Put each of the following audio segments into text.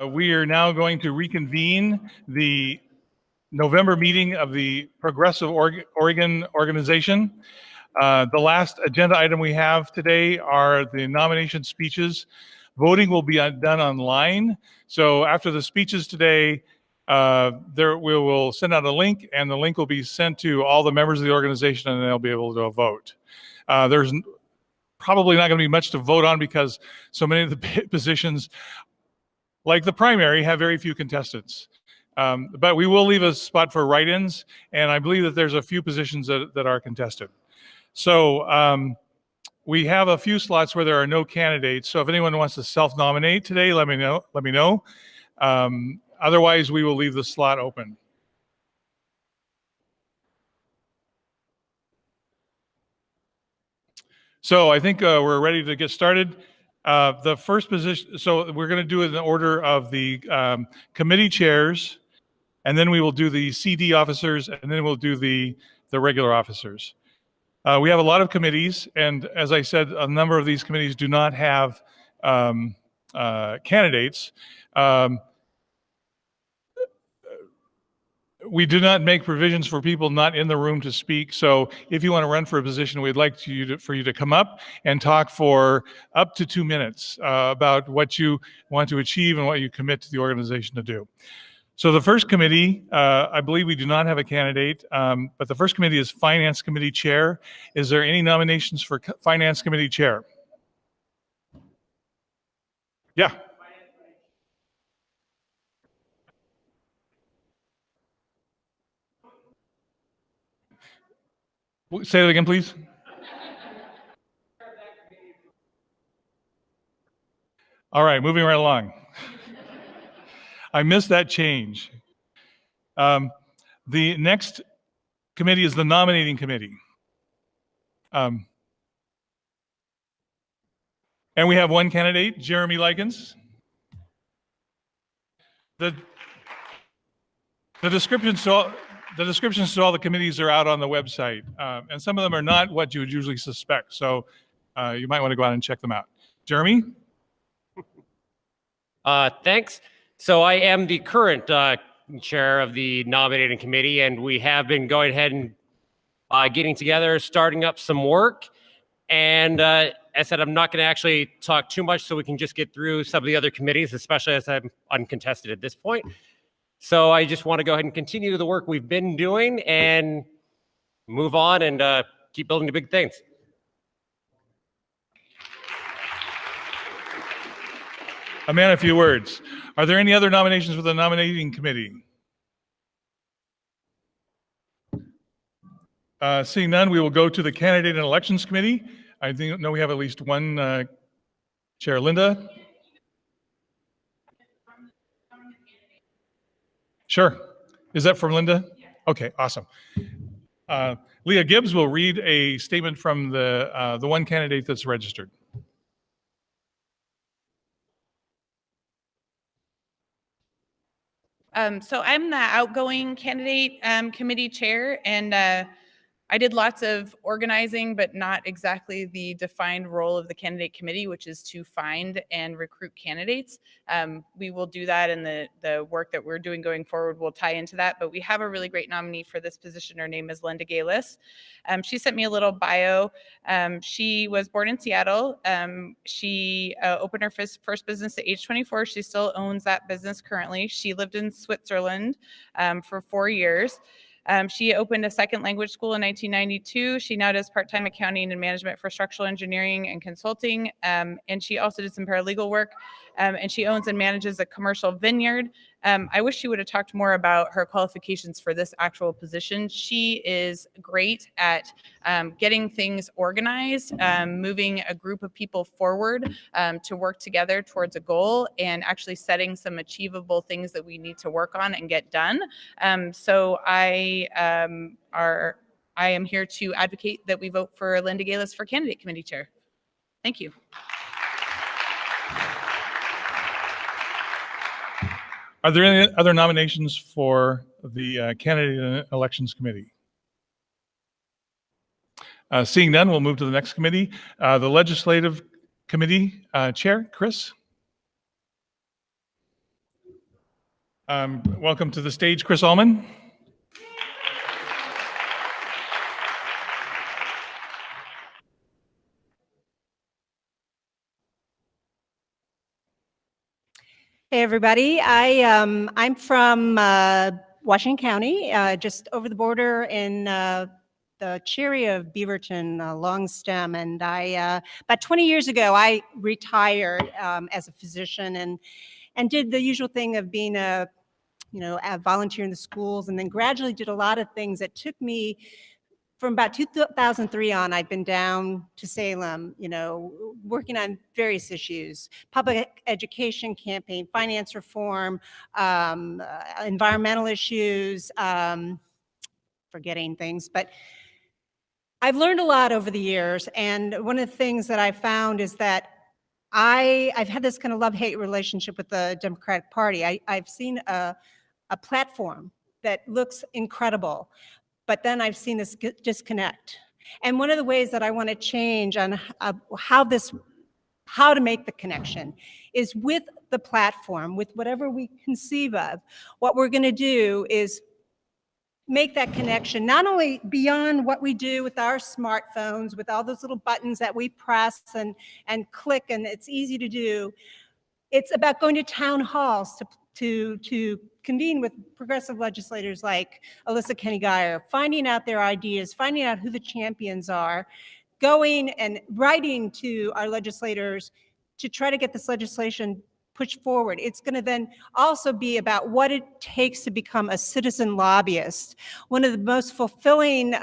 We are now going to reconvene the November meeting of the Progressive Oregon Organization. The last agenda item we have today are the nomination speeches. Voting will be done online. So after the speeches today, we will send out a link, and the link will be sent to all the members of the organization, and they'll be able to vote. There's probably not going to be much to vote on because so many of the positions, like the primary, have very few contestants. But we will leave a spot for write-ins, and I believe that there's a few positions that are contested. So we have a few slots where there are no candidates. So if anyone wants to self-nominate today, let me know. Otherwise, we will leave the slot open. So I think we're ready to get started. The first position, so we're going to do it in the order of the committee chairs, and then we will do the CD officers, and then we'll do the regular officers. We have a lot of committees, and as I said, a number of these committees do not have candidates. We do not make provisions for people not in the room to speak. So if you want to run for a position, we'd like for you to come up and talk for up to 2 minutes about what you want to achieve and what you commit to the organization to do. So the first committee, I believe we do not have a candidate, but the first committee is Finance Committee Chair. Is there any nominations for Finance Committee Chair? Yeah. Say that again, please. All right, moving right along. I missed that change. The next committee is the Nominating Committee. And we have one candidate, Jeremy Likens. The descriptions to all the committees are out on the website, and some of them are not what you would usually suspect. So you might want to go out and check them out. Jeremy? Thanks. So I am the current chair of the nominating committee, and we have been going ahead and getting together, starting up some work. And as I said, I'm not going to actually talk too much so we can just get through some of the other committees, especially as I'm uncontested at this point. So I just want to go ahead and continue the work we've been doing and move on and keep building the big things. A man, a few words. Are there any other nominations for the nominating committee? Seeing none, we will go to the Candidate and Elections Committee. I know we have at least one chair. Linda? Sure. Is that from Linda? Okay, awesome. Leah Gibbs will read a statement from the one candidate that's registered. So I'm the outgoing candidate committee chair, and I did lots of organizing, but not exactly the defined role of the candidate committee, which is to find and recruit candidates. We will do that, and the work that we're doing going forward will tie into that. But we have a really great nominee for this position. Her name is Linda Galis. She sent me a little bio. She was born in Seattle. She opened her first business at age 24. She still owns that business currently. She lived in Switzerland for 4 years. She opened a second language school in 1992. She now does part-time accounting and management for structural engineering and consulting. And she also did some paralegal work. And she owns and manages a commercial vineyard. I wish she would have talked more about her qualifications for this actual position. She is great at getting things organized, moving a group of people forward to work together towards a goal, and actually setting some achievable things that we need to work on and get done. So I am here to advocate that we vote for Linda Galis for candidate committee chair. Thank you. Are there any other nominations for the Candidate and Elections Committee? Seeing none, we'll move to the next committee. The Legislative Committee Chair, Chris? Welcome to the stage, Chris Allman. Hey everybody, I'm from Washington County, just over the border in the area of Beaverton, Long Stem, and I about 20 years ago I retired as a physician and did the usual thing of being a volunteer in the schools, and then gradually did a lot of things that took me. From about 2003 on, I've been down to Salem, working on various issues: public education campaign, finance reform, environmental issues, forgetting things. But I've learned a lot over the years, and one of the things that I found is that I've had this kind of love-hate relationship with the Democratic Party. I've seen a platform that looks incredible, but then I've seen this disconnect. And one of the ways that I want to change on how to make the connection is with the platform, with whatever we conceive of. What we're going to do is make that connection, not only beyond what we do with our smartphones, with all those little buttons that we press and click, and it's easy to do. It's about going to town halls to convene with progressive legislators like Alyssa Kenny Geyer, finding out their ideas, finding out who the champions are, going and writing to our legislators to try to get this legislation pushed forward. It's going to then also be about what it takes to become a citizen lobbyist. One of the most fulfilling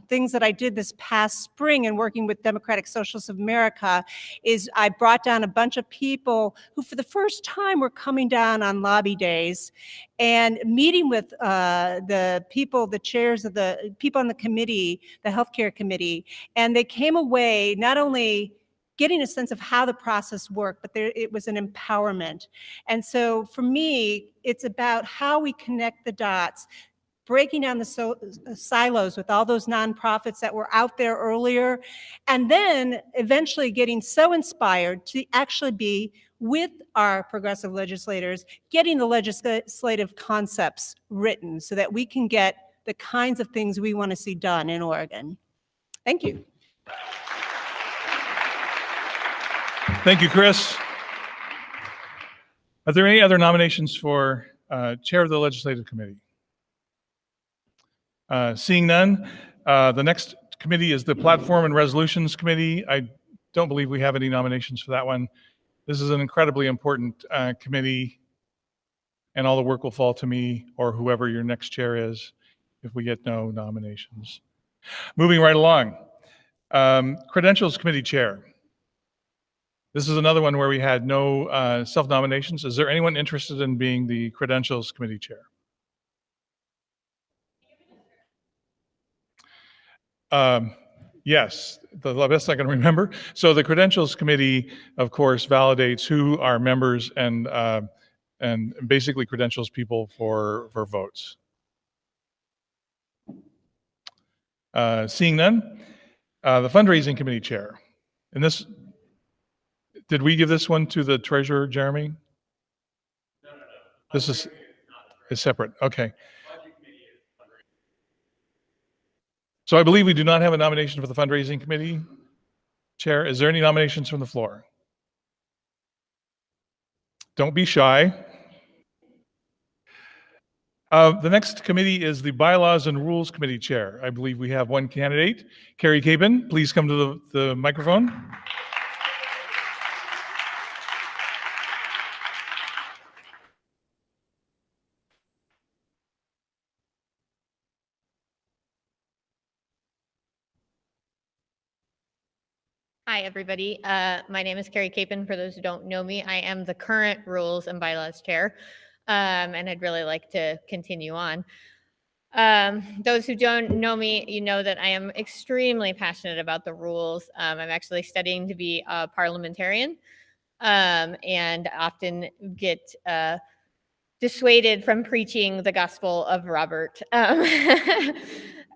things that I did this past spring in working with Democratic Socialists of America is I brought down a bunch of people who for the first time were coming down on lobby days and meeting with the people, the chairs of the people on the committee, the healthcare committee, and they came away not only getting a sense of how the process worked, but it was an empowerment. And so for me, it's about how we connect the dots, breaking down the silos with all those nonprofits that were out there earlier, and then eventually getting so inspired to actually be with our progressive legislators, getting the legislative concepts written so that we can get the kinds of things we want to see done in Oregon. Thank you. Thank you, Chris. Are there any other nominations for Chair of the Legislative Committee? Seeing none, the next committee is the Platform and Resolutions Committee. I don't believe we have any nominations for that one. This is an incredibly important committee, and all the work will fall to me or whoever your next chair is if we get no nominations. Moving right along, Credentials Committee Chair. This is another one where we had no self-nominations. Is there anyone interested in being the Credentials Committee Chair? Yes, the best I can remember. So the Credentials Committee, of course, validates who are members and basically credentials people for votes. Seeing none, the Fundraising Committee Chair. And this, did we give this one to the Treasurer, Jeremy? No. This is separate. Okay. So I believe we do not have a nomination for the Fundraising Committee Chair. Is there any nominations from the floor? Don't be shy. The next committee is the Bylaws and Rules Committee Chair. I believe we have one candidate. Carrie Capon, please come to the microphone. Hi, everybody. My name is Carrie Capon. For those who don't know me, I am the current Rules and Bylaws Chair, and I'd really like to continue on. Those who don't know me, you know that I am extremely passionate about the rules. I'm actually studying to be a parliamentarian, and often get dissuaded from preaching the gospel of Robert.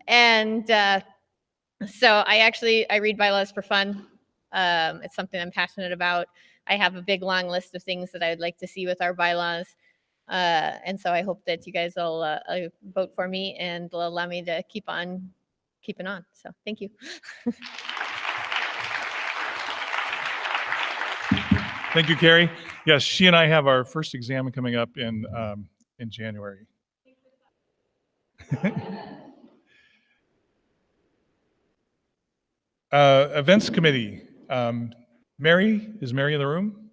And so I read bylaws for fun. It's something I'm passionate about. I have a big long list of things that I would like to see with our bylaws. And so I hope that you guys will vote for me and will allow me to keep on keeping on. So thank you. Thank you, Carrie. Yes, she and I have our first exam coming up in January. Events committee. Mary, is Mary in the room?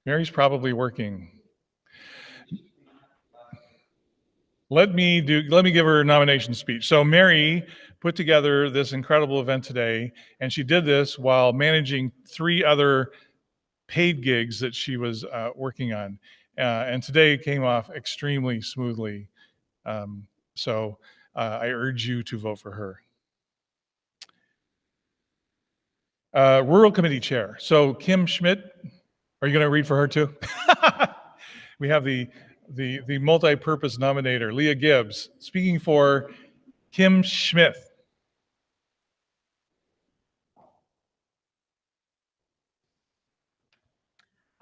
Mary's probably working. Let me give her a nomination speech. So Mary put together this incredible event today, and she did this while managing 3 other paid gigs that she was working on. And today came off extremely smoothly. So I urge you to vote for her. Rural Committee Chair. So Kim Schmidt, are you going to read for her too? We have the multi-purpose nominator, Leah Gibbs, speaking for Kim Schmidt.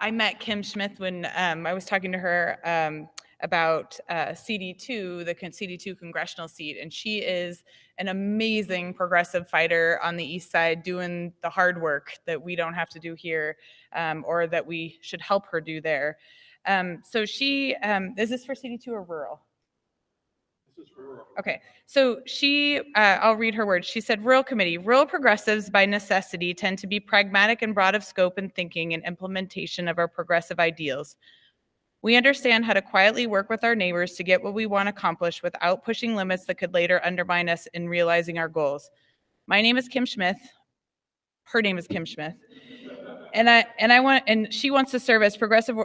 I met Kim Schmidt when I was talking to her about CD2, the CD2 congressional seat, and she is an amazing progressive fighter on the East Side doing the hard work that we don't have to do here, or that we should help her do there. So she, is this for CD2 or rural? Okay, so she, I'll read her words. She said, Rural Committee, rural progressives by necessity tend to be pragmatic and broad of scope in thinking and implementation of our progressive ideals. We understand how to quietly work with our neighbors to get what we want accomplished without pushing limits that could later undermine us in realizing our goals. My name is Kim Schmidt. Her name is Kim Schmidt. And she wants to serve as Progressive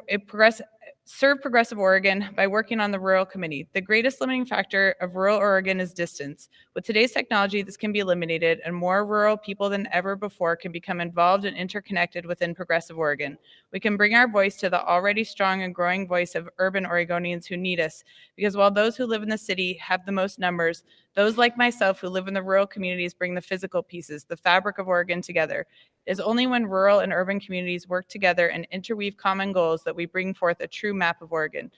Oregon by working on the Rural Committee. The greatest limiting factor of rural Oregon is distance. With today's technology, this can be eliminated, and more rural people than ever before can become involved and interconnected within Progressive Oregon. We can bring our voice to the already strong and growing voice of urban Oregonians who need us, because while those who live in the city have the most numbers, those like myself who live in the rural communities bring the physical pieces, the fabric of Oregon together. It is only when rural and urban communities work together and interweave common goals that we bring forth a true map of Oregon.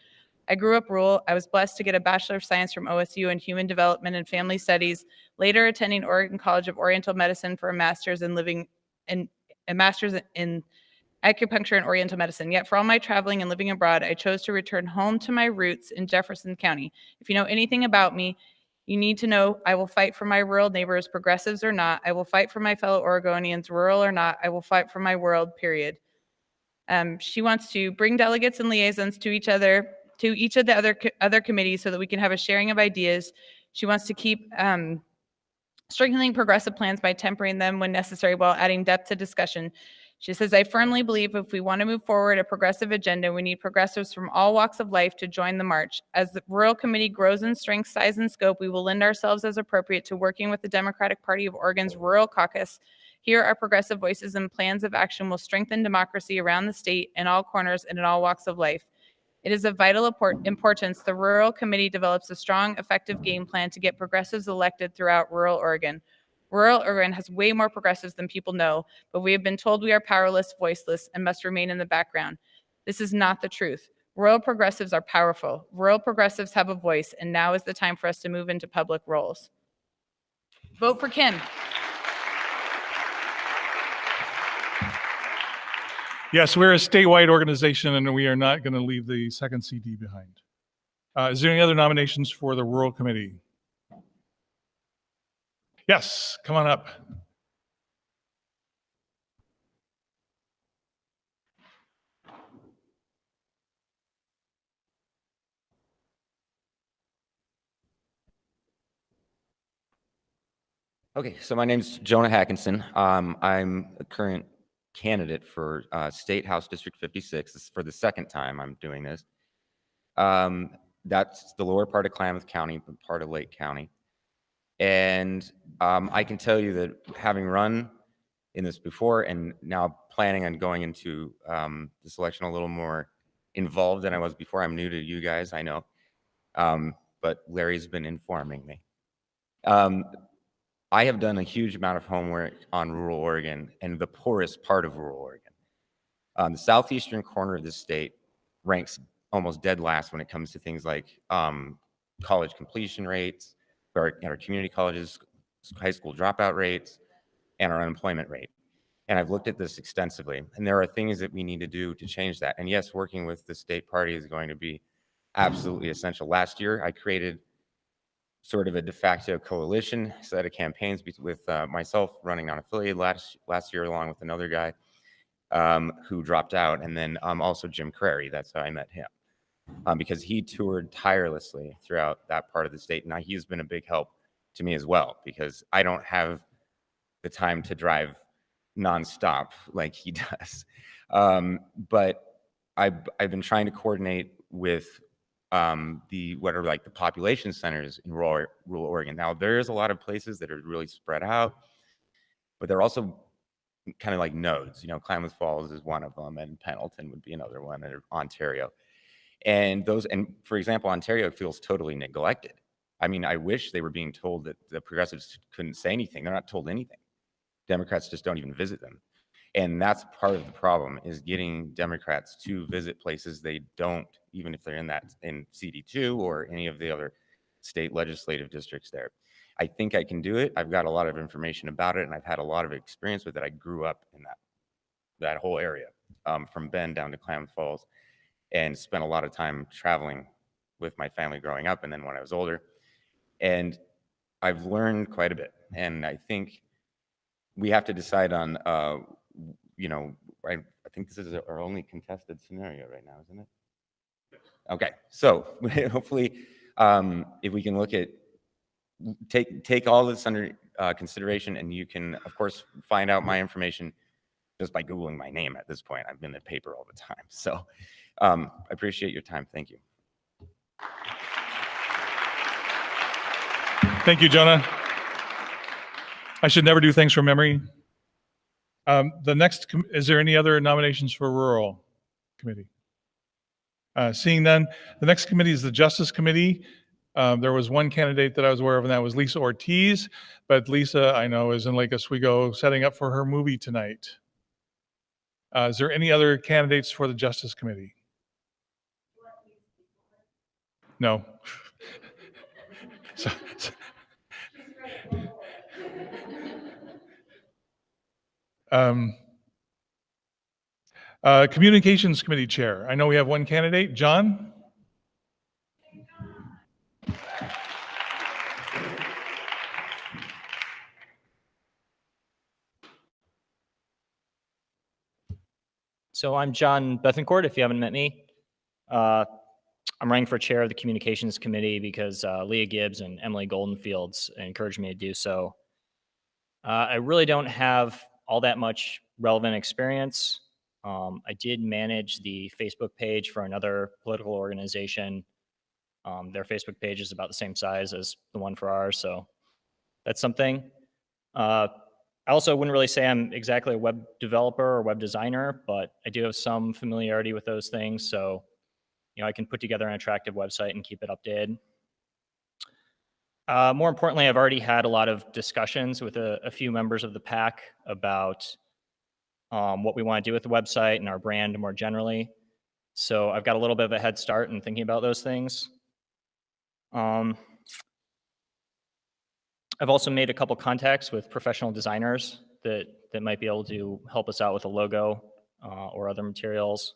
I grew up rural. I was blessed to get a Bachelor of Science from OSU in Human Development and Family Studies, later attending Oregon College of Oriental Medicine for a master's in acupuncture and Oriental Medicine. Yet for all my traveling and living abroad, I chose to return home to my roots in Jefferson County. If you know anything about me, you need to know I will fight for my rural neighbors, progressives or not. I will fight for my fellow Oregonians, rural or not. I will fight for my world, period. She wants to bring delegates and liaisons to each of the other committees so that we can have a sharing of ideas. She wants to keep strengthening progressive plans by tempering them when necessary while adding depth to discussion. She says, I firmly believe if we want to move forward a progressive agenda, we need progressives from all walks of life to join the march. As the Rural Committee grows in strength, size, and scope, we will lend ourselves as appropriate to working with the Democratic Party of Oregon's Rural Caucus. Here, our progressive voices and plans of action will strengthen democracy around the state in all corners and in all walks of life. It is of vital importance the Rural Committee develops a strong, effective game plan to get progressives elected throughout rural Oregon. Rural Oregon has way more progressives than people know, but we have been told we are powerless, voiceless, and must remain in the background. This is not the truth. Rural progressives are powerful. Rural progressives have a voice, and now is the time for us to move into public roles. Vote for Kim. Yes, we're a statewide organization, and we are not going to leave the second CD behind. Is there any other nominations for the Rural Committee? Yes, come on up. Okay, so my name's Jonah Hackinson. I'm a current candidate for State House District 56. This is for the second time I'm doing this. That's the lower part of Klamath County, but part of Lake County. And I can tell you that having run in this before and now planning on going into this election a little more involved than I was before. I'm new to you guys, I know, but Larry's been informing me. I have done a huge amount of homework on rural Oregon and the poorest part of rural Oregon. The southeastern corner of the state ranks almost dead last when it comes to things like college completion rates, our community colleges, high school dropout rates, and our unemployment rate. And I've looked at this extensively, and there are things that we need to do to change that. And yes, working with the state party is going to be absolutely essential. Last year, I created sort of a de facto coalition set of campaigns with myself running non-affiliated last year, along with another guy who dropped out, and then also Jim Crary. That's how I met him, because he toured tirelessly throughout that part of the state. Now, he's been a big help to me as well, because I don't have the time to drive nonstop like he does. But I've been trying to coordinate with what are like the population centers in rural Oregon. Now, there's a lot of places that are really spread out, but they're also kind of like nodes. You know, Klamath Falls is one of them, and Pendleton would be another one, and Ontario. And for example, Ontario feels totally neglected. I mean, I wish they were being told that the progressives couldn't say anything. They're not told anything. Democrats just don't even visit them. And that's part of the problem, is getting Democrats to visit places they don't, even if they're in CD2 or any of the other state legislative districts there. I think I can do it. I've got a lot of information about it, and I've had a lot of experience with it. I grew up in that whole area, from Bend down to Klamath Falls, and spent a lot of time traveling with my family growing up, and then when I was older. And I've learned quite a bit. And I think we have to decide on, I think this is our only contested scenario right now, isn't it? Okay, so hopefully, if we can look at, take all this under consideration, and you can, of course, find out my information just by Googling my name at this point. I'm in the paper all the time. So I appreciate your time. Thank you. Thank you, Jonah. I should never do things from memory. Is there any other nominations for rural committee? Seeing none, the next committee is the Justice Committee. There was one candidate that I was aware of, and that was Lisa Ortiz. But Lisa, I know, is in Lake Oswego setting up for her movie tonight. Is there any other candidates for the Justice Committee? No. so, Communications Committee Chair. I know we have one candidate. John? So I'm John Bethencourt, if you haven't met me. I'm running for chair of the Communications Committee because Leah Gibbs and Emily Goldenfields encouraged me to do so. I really don't have all that much relevant experience. I did manage the Facebook page for another political organization. Their Facebook page is about the same size as the one for ours, so that's something. I also wouldn't really say I'm exactly a web developer or web designer, but I do have some familiarity with those things, so I can put together an attractive website and keep it updated. More importantly, I've already had a lot of discussions with a few members of the PAC about what we want to do with the website and our brand more generally. So I've got a little bit of a head start in thinking about those things. I've also made a couple contacts with professional designers that might be able to help us out with a logo or other materials.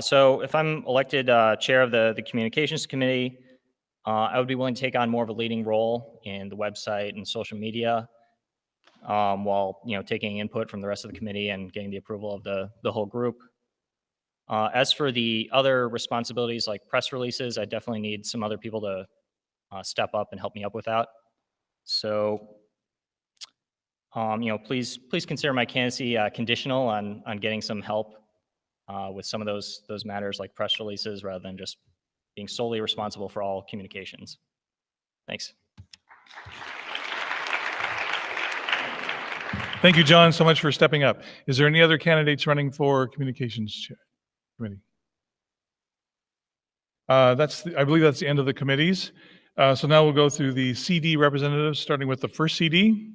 So if I'm elected chair of the Communications Committee, I would be willing to take on more of a leading role in the website and social media, while taking input from the rest of the committee and getting the approval of the whole group. As for the other responsibilities like press releases, I definitely need some other people to step up and help me up with that. So, please consider my candidacy conditional on getting some help with some of those matters like press releases, rather than just being solely responsible for all communications. Thanks. Thank you, John, so much for stepping up. Is there any other candidates running for Communications Committee? I believe that's the end of the committees. So now we'll go through the CD representatives, starting with the first CD.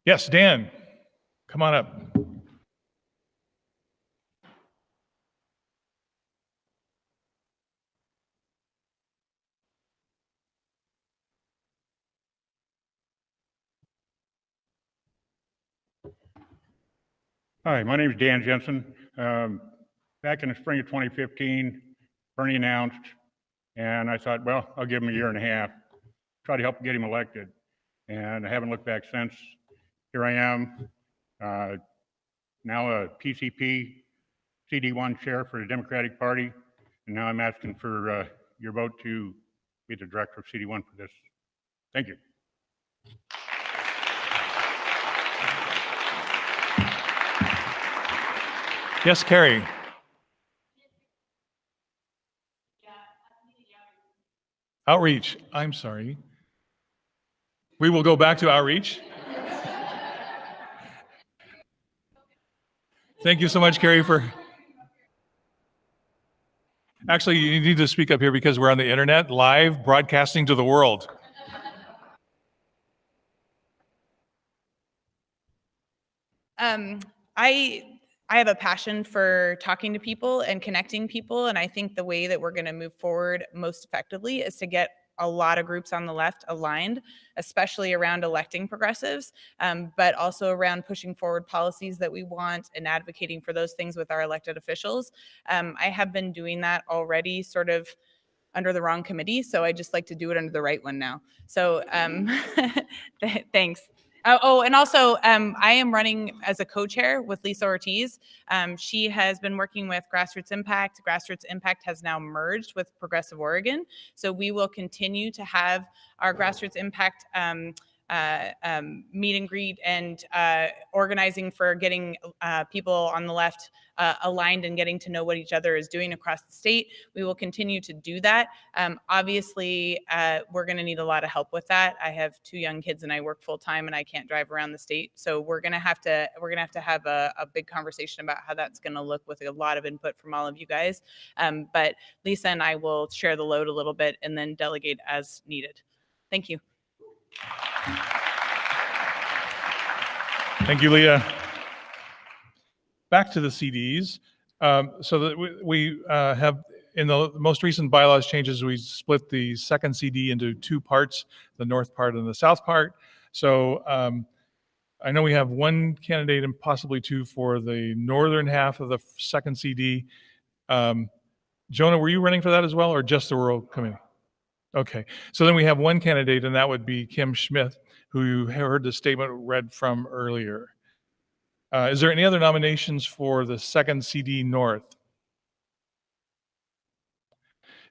Yes, Dan, come on up. Hi, my name is Dan Jennsen. Back in the spring of 2015, Bernie announced, and I thought, well, I'll give him a year and a half, try to help get him elected. And I haven't looked back since. Here I am, now a PCP CD1 chair for the Democratic Party, and now I'm asking for your vote to be the director of CD1 for this. Thank you. Yes, Carrie. Outreach, I'm sorry. We will go back to outreach. Thank you so much, Carrie, Actually, you need to speak up here because we're on the internet, live, broadcasting to the world. I have a passion for talking to people and connecting people, and I think the way that we're going to move forward most effectively is to get a lot of groups on the left aligned, especially around electing progressives, but also around pushing forward policies that we want and advocating for those things with our elected officials. I have been doing that already sort of under the wrong committee, so I just like to do it under the right one now. So thanks. Oh, and also I am running as a co-chair with Lisa Ortiz. She has been working with Grassroots Impact. Grassroots Impact has now merged with Progressive Oregon. So we will continue to have our Grassroots Impact meet and greet and organizing for getting people on the left aligned and getting to know what each other is doing across the state. We will continue to do that. Obviously, we're going to need a lot of help with that. I have 2 young kids and I work full time and I can't drive around the state. So we're going to have to have a big conversation about how that's going to look with a lot of input from all of you guys. But Lisa and I will share the load a little bit and then delegate as needed. Thank you. Thank you, Leah. Back to the CDs. So that we have, in the most recent bylaws changes, we split the second CD into 2 parts, the north part and the south part. So I know we have 1 candidate and possibly 2 for the northern half of the second CD. Jonah, were you running for that as well, or just the rural committee? Okay, so then we have 1 candidate, and that would be Kim Schmidt, who you heard the statement read from earlier. Is there any other nominations for the second CD North?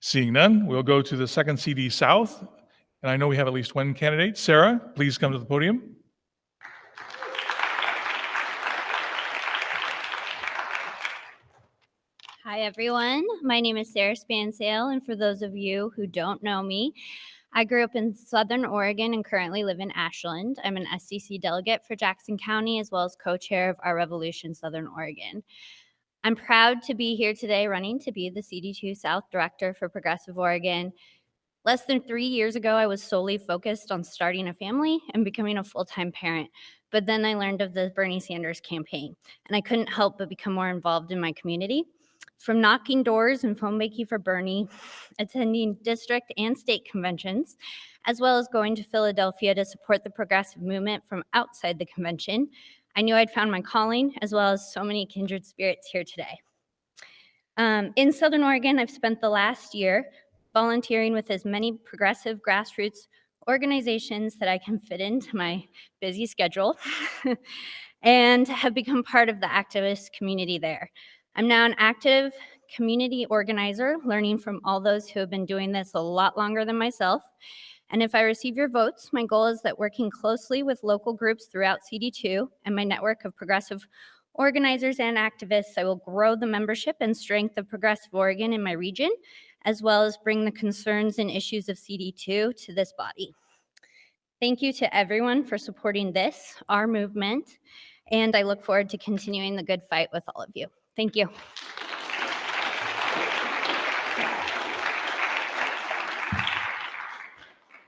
Seeing none, we'll go to the second CD South. And I know we have at least 1 candidate. Sarah, please come to the podium. Hi, everyone. My name is Sarah Spann, and for those of you who don't know me, I grew up in Southern Oregon and currently live in Ashland. I'm an SCC delegate for Jackson County, as well as co-chair of our Revolution Southern Oregon. I'm proud to be here today running to be the CD2 South Director for Progressive Oregon. Less than 3 years ago, I was solely focused on starting a family and becoming a full-time parent. But then I learned of the Bernie Sanders campaign, and I couldn't help but become more involved in my community. From knocking doors and phone banking for Bernie, attending district and state conventions, as well as going to Philadelphia to support the progressive movement from outside the convention, I knew I'd found my calling, as well as so many kindred spirits here today. In Southern Oregon, I've spent the last year volunteering with as many progressive grassroots organizations that I can fit into my busy schedule and have become part of the activist community there. I'm now an active community organizer, learning from all those who have been doing this a lot longer than myself. And if I receive your votes, my goal is that working closely with local groups throughout CD2 and my network of progressive organizers and activists, I will grow the membership and strength of Progressive Oregon in my region, as well as bring the concerns and issues of CD2 to this body. Thank you to everyone for supporting this, our movement, and I look forward to continuing the good fight with all of you. Thank you.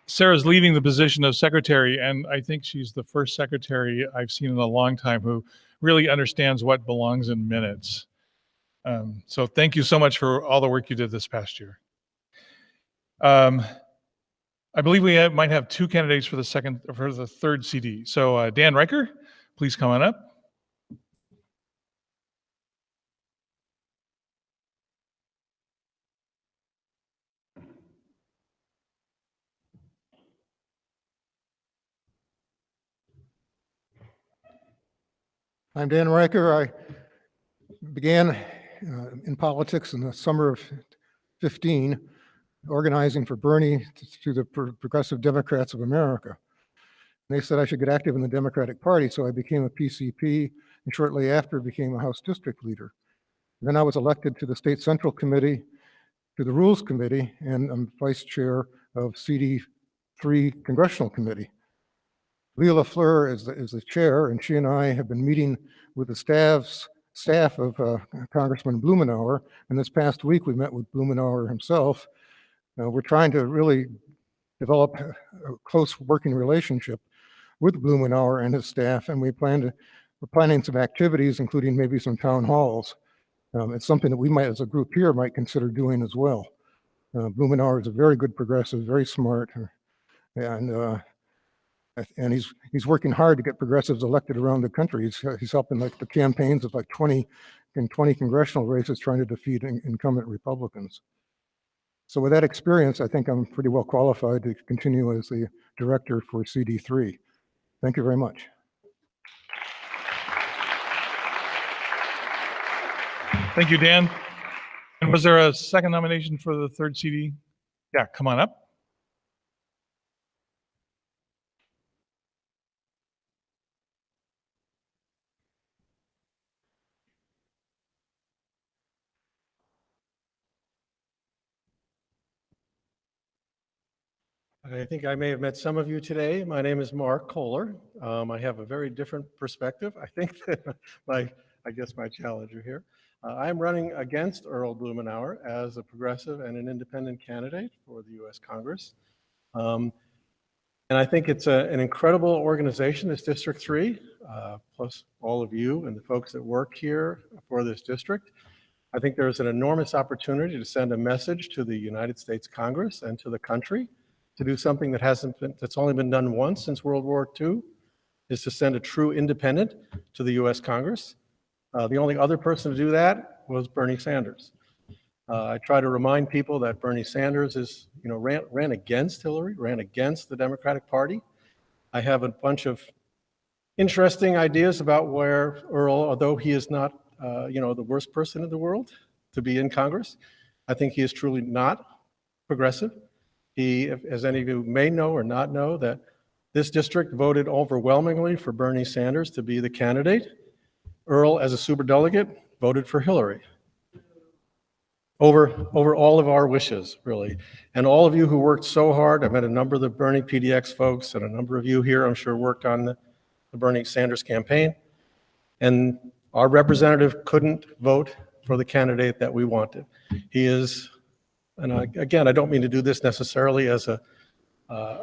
Sarah's leaving the position of secretary, and I think she's the first secretary I've seen in a long time who really understands what belongs in minutes. So thank you so much for all the work you did this past year. I believe we might have 2 candidates for the third CD. So Dan Reicher, please come on up. I'm Dan Reicher. I began in politics in the summer of 15, organizing for Bernie through the Progressive Democrats of America. They said I should get active in the Democratic Party, so I became a PCP, and shortly after became a House District Leader. Then I was elected to the State Central Committee, to the Rules Committee, and I'm Vice Chair of CD3 Congressional Committee. Leah LaFleur is the chair, and she and I have been meeting with the staff of Congressman Blumenauer, and this past week we met with Blumenauer himself. We're trying to really develop a close working relationship with Blumenauer and his staff, and we're planning some activities, including maybe some town halls. It's something that we might, as a group here, might consider doing as well. Blumenauer is a very good progressive, very smart, and he's working hard to get progressives elected around the country. He's helping like the campaigns of like 20 congressional races trying to defeat incumbent Republicans. So with that experience, I think I'm pretty well qualified to continue as the director for CD3. Thank you very much. Thank you, Dan. And was there a second nomination for the third CD? Yeah, come on up. I think I may have met some of you today. My name is Mark Kohler. I have a very different perspective, I think, than I guess my challenger here. I'm running against Earl Blumenauer as a progressive and an independent candidate for the U.S. Congress. And I think it's an incredible organization, this District 3, plus all of you and the folks that work here for this district. I think there's an enormous opportunity to send a message to the United States Congress and to the country to do something that's only been done once since World War II, is to send a true independent to the U.S. Congress. The only other person to do that was Bernie Sanders. I try to remind people that Bernie Sanders ran against Hillary, ran against the Democratic Party. I have a bunch of interesting ideas about where Earl, although he is not the worst person in the world to be in Congress, I think he is truly not progressive. He, as any of you may know or not know, that this district voted overwhelmingly for Bernie Sanders to be the candidate. Earl, as a superdelegate, voted for Hillary over all of our wishes, really. And all of you who worked so hard, I met a number of the Bernie PDX folks, and a number of you here, I'm sure, worked on the Bernie Sanders campaign. And our representative couldn't vote for the candidate that we wanted. He is, and again, I don't mean to do this necessarily as a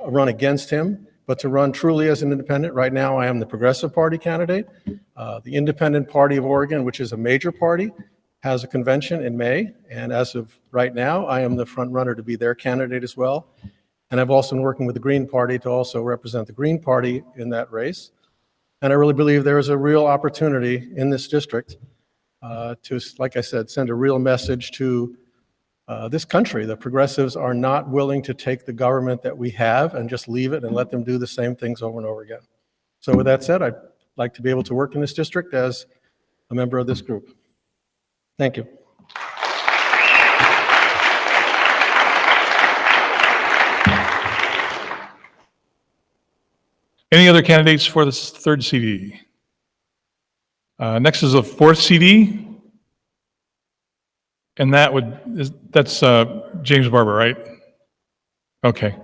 run against him, but to run truly as an independent. Right now, I am the Progressive Party candidate. The Independent Party of Oregon, which is a major party, has a convention in May. And as of right now, I am the front runner to be their candidate as well. And I've also been working with the Green Party to also represent the Green Party in that race. And I really believe there is a real opportunity in this district to, like I said, send a real message to this country. The progressives are not willing to take the government that we have and just leave it and let them do the same things over and over again. So with that said, I'd like to be able to work in this district as a member of this group. Thank you. Any other candidates for this third CD? Next is a fourth CD. And that's James Barbour, right? Okay.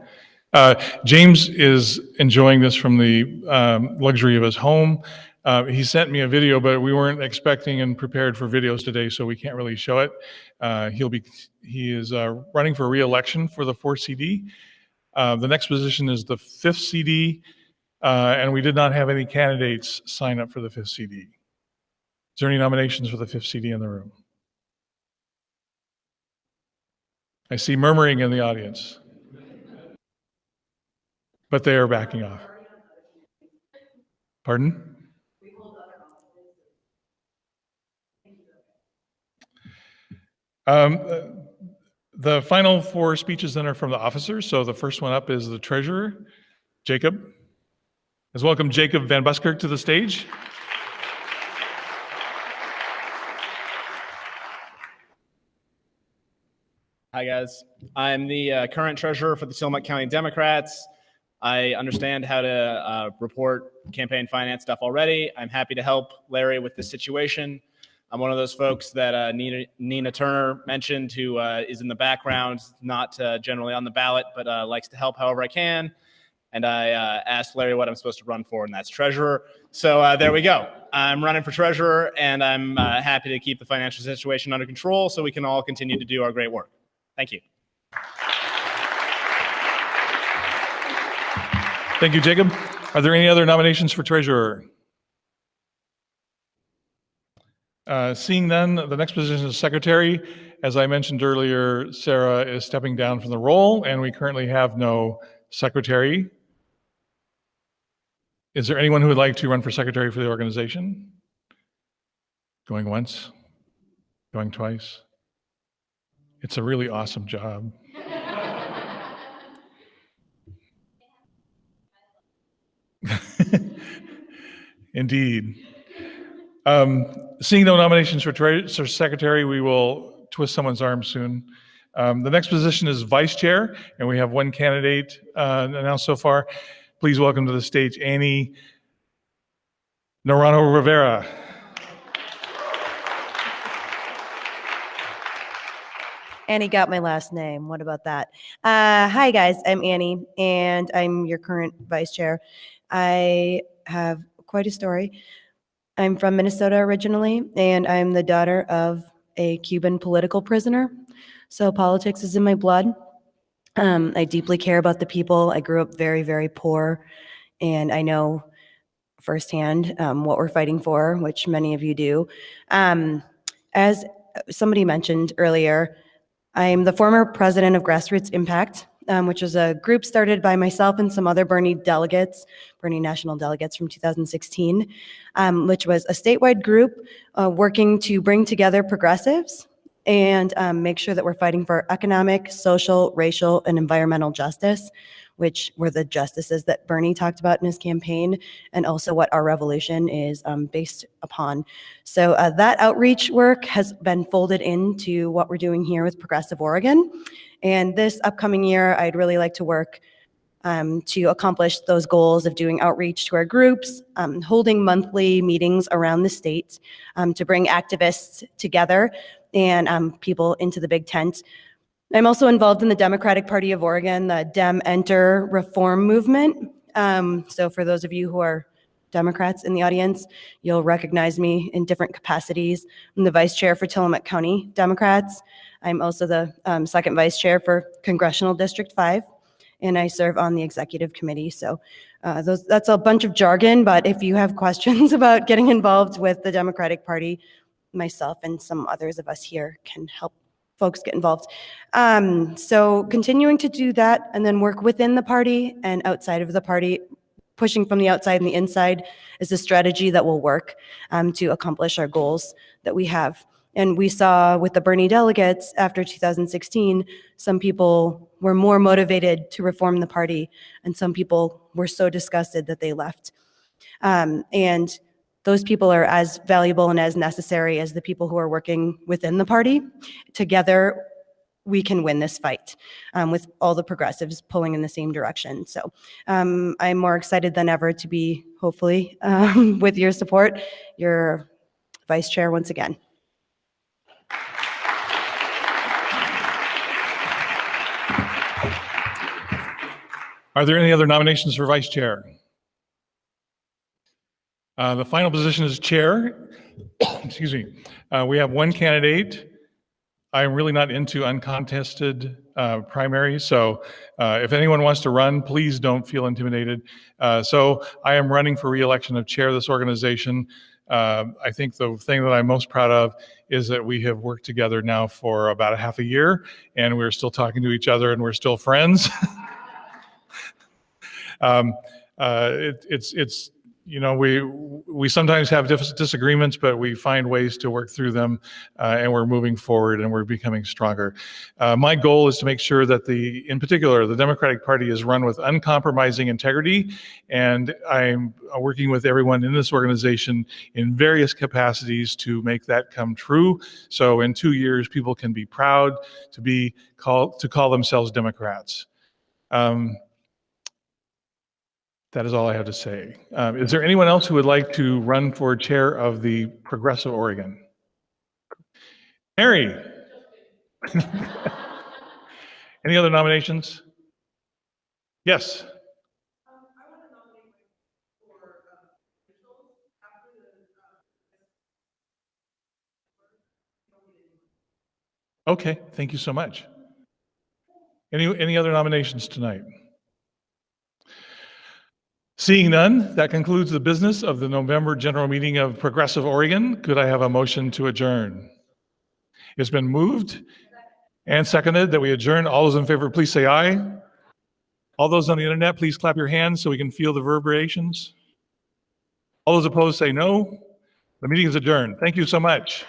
James is enjoying this from the luxury of his home. He sent me a video, but we weren't expecting and prepared for videos today, so we can't really show it. He is running for re-election for the fourth CD. The next position is the fifth CD, and we did not have any candidates sign up for the fifth CD. Is there any nominations for the fifth CD in the room? I see murmuring in the audience, but they are backing off. Pardon? The final four speeches then are from the officers. So the first one up is the treasurer, Jacob. Let's welcome Jacob Van Buskirk to the stage. Hi, guys. I'm the current treasurer for the Tillamook County Democrats. I understand how to report campaign finance stuff already. I'm happy to help Larry with this situation. I'm one of those folks that Nina Turner mentioned who is in the background, not generally on the ballot, but likes to help however I can. And I asked Larry what I'm supposed to run for, and that's treasurer. So there we go. I'm running for treasurer, and I'm happy to keep the financial situation under control so we can all continue to do our great work. Thank you. Thank you, Jacob. Are there any other nominations for treasurer? Seeing none, the next position is secretary. As I mentioned earlier, Sarah is stepping down from the role, and we currently have no secretary. Is there anyone who would like to run for secretary for the organization? Going once? Going twice? It's a really awesome job. Indeed. Seeing no nominations for secretary, we will twist someone's arm soon. The next position is vice chair, and we have one candidate announced so far. Please welcome to the stage Annie Naranjo Rivera. Annie got my last name. What about that? Hi, guys. I'm Annie, and I'm your current vice chair. I have quite a story. I'm from Minnesota originally, and I'm the daughter of a Cuban political prisoner. So politics is in my blood. I deeply care about the people. I grew up very, very poor, and I know firsthand what we're fighting for, which many of you do. As somebody mentioned earlier, I'm the former president of Grassroots Impact, which was a group started by myself and some other Bernie national delegates from 2016, which was a statewide group working to bring together progressives and make sure that we're fighting for economic, social, racial, and environmental justice, which were the justices that Bernie talked about in his campaign, and also what our revolution is based upon. So that outreach work has been folded into what we're doing here with Progressive Oregon. And this upcoming year, I'd really like to work to accomplish those goals of doing outreach to our groups, holding monthly meetings around the state to bring activists together and people into the big tent. I'm also involved in the Democratic Party of Oregon, the Dem Enter reform movement. So for those of you who are Democrats in the audience, you'll recognize me in different capacities. I'm the vice chair for Tillamook County Democrats. I'm also the second vice chair for Congressional District 5, and I serve on the executive committee. So that's a bunch of jargon, but if you have questions about getting involved with the Democratic Party, myself and some others of us here can help folks get involved. So continuing to do that and then work within the party and outside of the party, pushing from the outside and the inside is a strategy that will work to accomplish our goals that we have. And we saw with the Bernie delegates after 2016, some people were more motivated to reform the party, and some people were so disgusted that they left. And those people are as valuable and as necessary as the people who are working within the party. Together, we can win this fight with all the progressives pulling in the same direction. So I'm more excited than ever to be, hopefully, with your support, your vice chair once again. Are there any other nominations for vice chair? The final position is chair. Excuse me. We have one candidate. I'm really not into uncontested primaries, so if anyone wants to run, please don't feel intimidated. So I am running for re-election of chair of this organization. I think the thing that I'm most proud of is that we have worked together now for about a half a year, and we're still talking to each other, and we're still friends. It's we sometimes have disagreements, but we find ways to work through them, and we're moving forward and we're becoming stronger. My goal is to make sure that in particular, the Democratic Party is run with uncompromising integrity, and I'm working with everyone in this organization in various capacities to make that come true. So in 2 years, people can be proud to call themselves Democrats. That is all I have to say. Is there anyone else who would like to run for chair of the Progressive Oregon? Mary? Any other nominations? Yes. Okay, thank you so much. Any other nominations tonight? Seeing none, that concludes the business of the November general meeting of Progressive Oregon. Could I have a motion to adjourn? It's been moved and seconded that we adjourn. All those in favor, please say aye. All those on the internet, please clap your hands so we can feel the reverberations. All those opposed say no. The meeting is adjourned. Thank you so much.